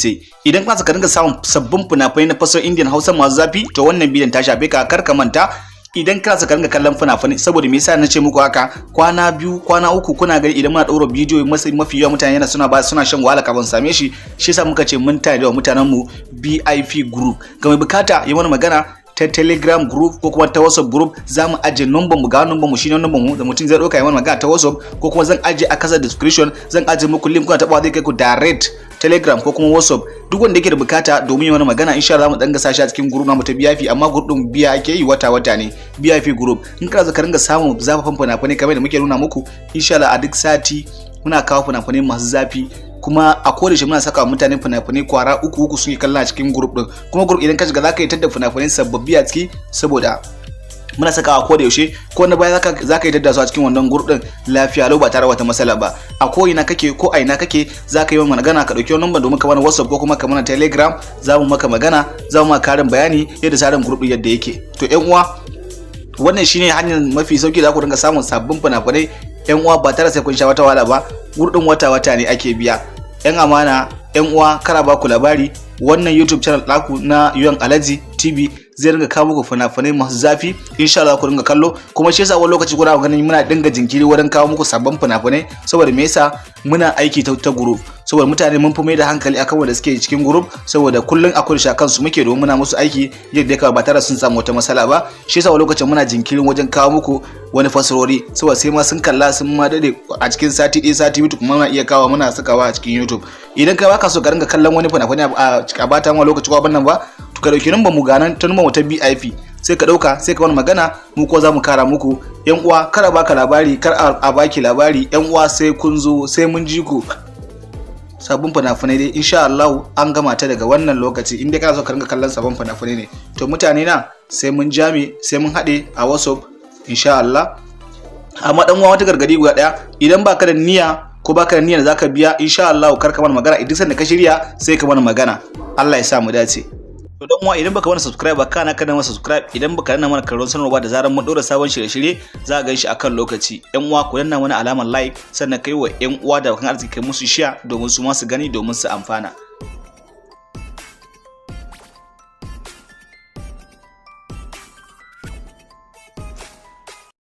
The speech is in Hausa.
ce idan kana ka dinga samun sabbin fina-finai na fasar Indian Hausa masu zafi to wannan bidiyon ta shafe ka, kar ka manta idan kana ka dinga kallon fina-finai. Saboda me yasa nace muku haka, kwana 2 kwana 3 kuna gani idan muna daura bidiyo mafi yawa mutane yana suna shan wahala kafin same shi yasa muka ce mun tare da mutanen mu BIP group. Ga mai bukata yi mana magana ta Telegram group ko kuma ta WhatsApp group, za mu aje number mu, ga number mu shine number mu da mutum zai dauka yi mana magana ta WhatsApp, ko kuma zan aje a kasa description, zan aje muku link kuna taba zai kai ku direct Telegram ko kuma WhatsApp. Duk wanda yake da bukata domin yi mana magana insha Allah mu dan gasa shi a cikin group namu ta BIP, amma group din biya ake yi wata ne BIP group. In kana zaka ringa samu zafafan fina-finai kamar da muke nuna muku, insha Allah a duk sati muna kawo fina-finai masu zafi, kuma a koda shi muna saka mutane fina-finai kwara uku suke kallon a cikin group din. Kuma group idan ka shiga zaka yi tada fina-finai sababbi a ciki, saboda muna sakawa ko da yaushe, ko na baya zaka yi tada su a cikin wannan group din lafiya lau ba tare wata matsala ba. A ko ina kake ko a ina kake zaka yi mana magana, ka dauki wannan number domin ka mana WhatsApp ko kuma ka mana Telegram, za mu maka magana, za mu maka karin bayani yadda tsarin group din yadda yake. To ƴan uwa, wannan shine hanyar mafi sauki da ku dinga samun sabbin fina-finai ƴan uwa ba tare sai kun sha wata wahala ba. Group din wata ne ake biya. Ƴan amana ƴan uwa, kara ba ku labari, wannan YouTube channel ɗaku na Yuan Alhaji TV zai ringa kawo muku fina-finai masu zafi, insha Allah ku ringa kallo. Kuma shi yasa wani lokaci kuna ganin muna dinga jinkiri wurin kawo muku sabbin fina-finai, saboda me yasa muna aiki ta group, saboda mutane mun fi mai da hankali akan wanda suke cikin group, saboda kullun akwai shakan su muke domin muna musu aiki yadda ya ba tare sun samu wata matsala ba. Shi yasa wani lokacin muna jinkirin wajen kawo muku wani fasarori, saboda sai ma sun kalla sun ma dade a cikin sati ɗaya sati biyu kuma muna iya kawo muna sakawa a cikin YouTube. Idan kai baka so ka ringa kallon wani fina-finai a bata ma lokaci ko abin nan ba, to ka dauki number mu ganan ta number mu ta BIP, sai ka dauka sai ka wani magana, mu ko za mu kara muku. Yan uwa, kar baka labari, kar a baki labari. Yan uwa, sai kun zo, sai mun ji ku. Sabon fina-finai dai insha Allah an gama ta daga wannan lokaci. In dai kana so ka ringa kallon sabon fina-finai ne, to mutane na sai mun jami, sai mun haɗe a WhatsApp insha Allah. Amma dan uwa, wata gargadi guda daya, idan baka da niyya ko baka da niyyar zaka biya, insha Allah kar ka mana magana. Idan sanda ka shirya sai ka mana magana. Allah ya sa mu dace. To dan uwa, idan baka mana subscribe ba, kana mana subscribe. Idan baka danna mana karron sanarwa da zaran mun dora sabon shirye-shirye, za ka ganshi akan lokaci. Yan uwa, ku danna mana alamar like, sannan kai wa yan uwa da kan arziki kai musu share domin su ma su gani, domin su amfana.